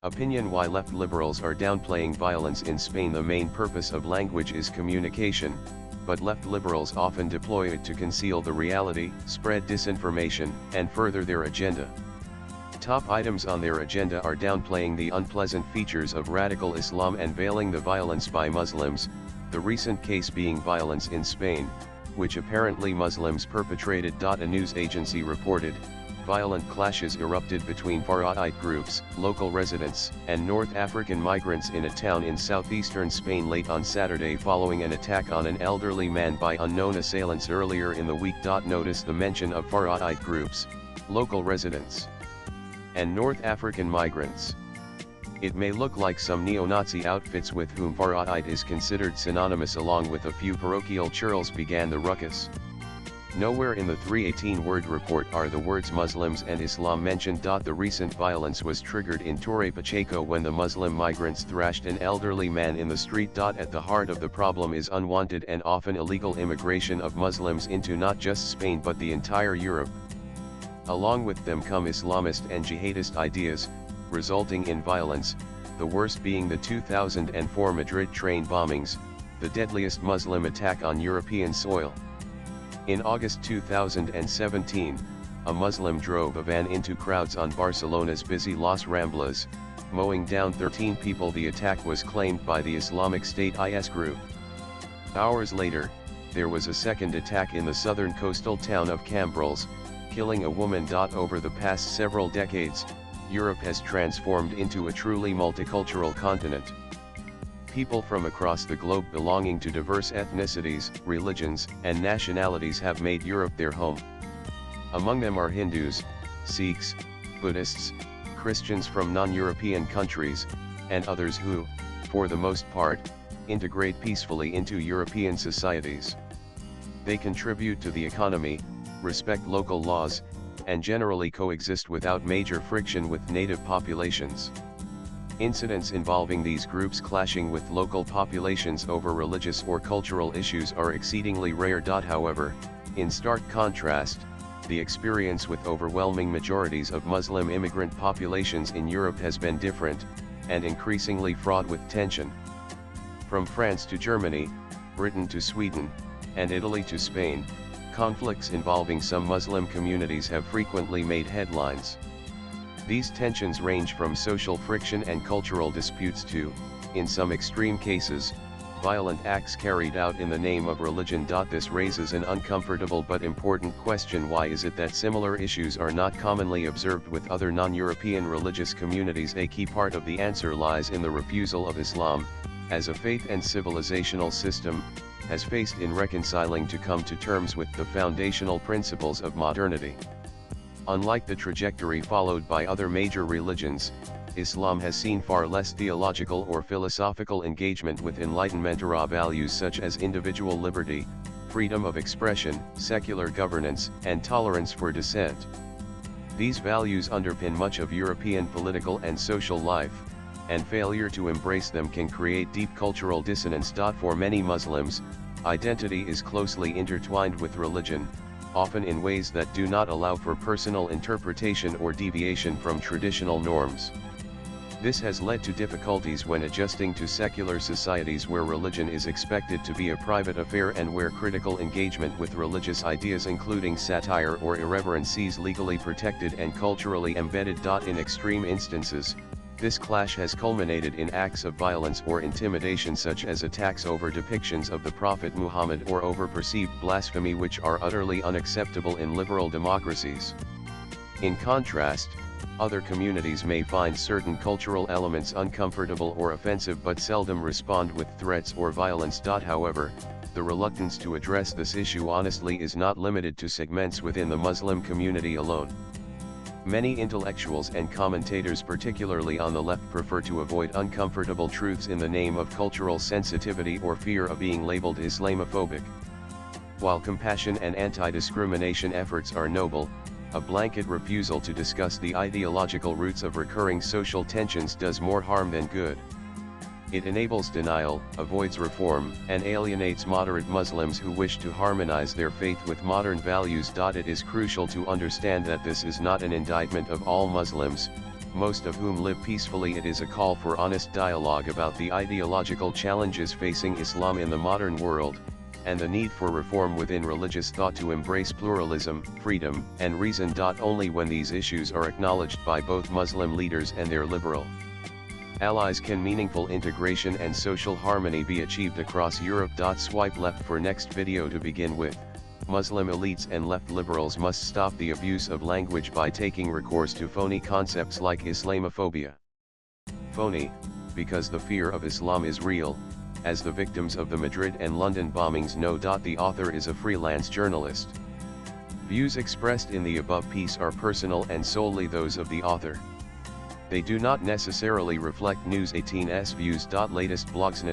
Opinion: why left liberals are downplaying violence in Spain. The main purpose of language is communication, but left liberals often deploy it to conceal the reality, spread disinformation, and further their agenda. Top items on their agenda are downplaying the unpleasant features of radical Islam and veiling the violence by Muslims, the recent case being violence in Spain, which apparently Muslims perpetrated. A news agency reported, violent clashes erupted between far-right groups, local residents, and North African migrants in a town in southeastern Spain late on Saturday following an attack on an elderly man by unknown assailants earlier in the week. Notice the mention of far-right groups, local residents, and North African migrants. It may look like some neo-Nazi outfits with whom far-right is considered synonymous along with a few parochial churls began the ruckus. Nowhere in the 318-word report are the words Muslims and Islam mentioned. The recent violence was triggered in Torre Pacheco when the Muslim migrants thrashed an elderly man in the street. At the heart of the problem is unwanted and often illegal immigration of Muslims into not just Spain but the entire Europe. Along with them come Islamist and jihadist ideas, resulting in violence, the worst being the 2004 Madrid train bombings, the deadliest Muslim attack on European soil. In August 2017, a Muslim drove a van into crowds on Barcelona's busy Las Ramblas, mowing down 13 people. The attack was claimed by the Islamic State IS group. Hours later, there was a second attack in the southern coastal town of Cambrils, killing a woman. Over the past several decades, Europe has transformed into a truly multicultural continent. People from across the globe belonging to diverse ethnicities, religions, and nationalities have made Europe their home. Among them are Hindus, Sikhs, Buddhists, Christians from non-European countries, and others who, for the most part, integrate peacefully into European societies. They contribute to the economy, respect local laws, and generally coexist without major friction with native populations. Incidents involving these groups clashing with local populations over religious or cultural issues are exceedingly rare. However, in stark contrast, the experience with overwhelming majorities of Muslim immigrant populations in Europe has been different, and increasingly fraught with tension. From France to Germany, Britain to Sweden, and Italy to Spain, conflicts involving some Muslim communities have frequently made headlines. These tensions range from social friction and cultural disputes to, in some extreme cases, violent acts carried out in the name of religion. This raises an uncomfortable but important question: why is it that similar issues are not commonly observed with other non-European religious communities? A key part of the answer lies in the refusal of Islam, as a faith and civilizational system, has faced in reconciling to come to terms with the foundational principles of modernity. Unlike the trajectory followed by other major religions, Islam has seen far less theological or philosophical engagement with Enlightenment era values such as individual liberty, freedom of expression, secular governance, and tolerance for dissent. These values underpin much of European political and social life, and failure to embrace them can create deep cultural dissonance. For many Muslims, identity is closely intertwined with religion, often in ways that do not allow for personal interpretation or deviation from traditional norms. This has led to difficulties when adjusting to secular societies where religion is expected to be a private affair and where critical engagement with religious ideas including satire or irreverence is legally protected and culturally embedded. In extreme instances, this clash has culminated in acts of violence or intimidation such as attacks over depictions of the Prophet Muhammad or over perceived blasphemy, which are utterly unacceptable in liberal democracies. In contrast, other communities may find certain cultural elements uncomfortable or offensive but seldom respond with threats or violence. However, the reluctance to address this issue honestly is not limited to segments within the Muslim community alone. Many intellectuals and commentators, particularly on the left, prefer to avoid uncomfortable truths in the name of cultural sensitivity or fear of being labeled Islamophobic. While compassion and anti-discrimination efforts are noble, a blanket refusal to discuss the ideological roots of recurring social tensions does more harm than good. It enables denial, avoids reform, and alienates moderate Muslims who wish to harmonize their faith with modern values. It is crucial to understand that this is not an indictment of all Muslims, most of whom live peacefully. It is a call for honest dialogue about the ideological challenges facing Islam in the modern world, and the need for reform within religious thought to embrace pluralism, freedom, and reason. Only when these issues are acknowledged by both Muslim leaders and their liberal allies can meaningful integration and social harmony be achieved across Europe. Swipe left for next video. To begin with, Muslim elites and left liberals must stop the abuse of language by taking recourse to phony concepts like Islamophobia. Phony, because the fear of Islam is real, as the victims of the Madrid and London bombings know. The author is a freelance journalist. Views expressed in the above piece are personal and solely those of the author. They do not necessarily reflect News 18's views. Latest blogs.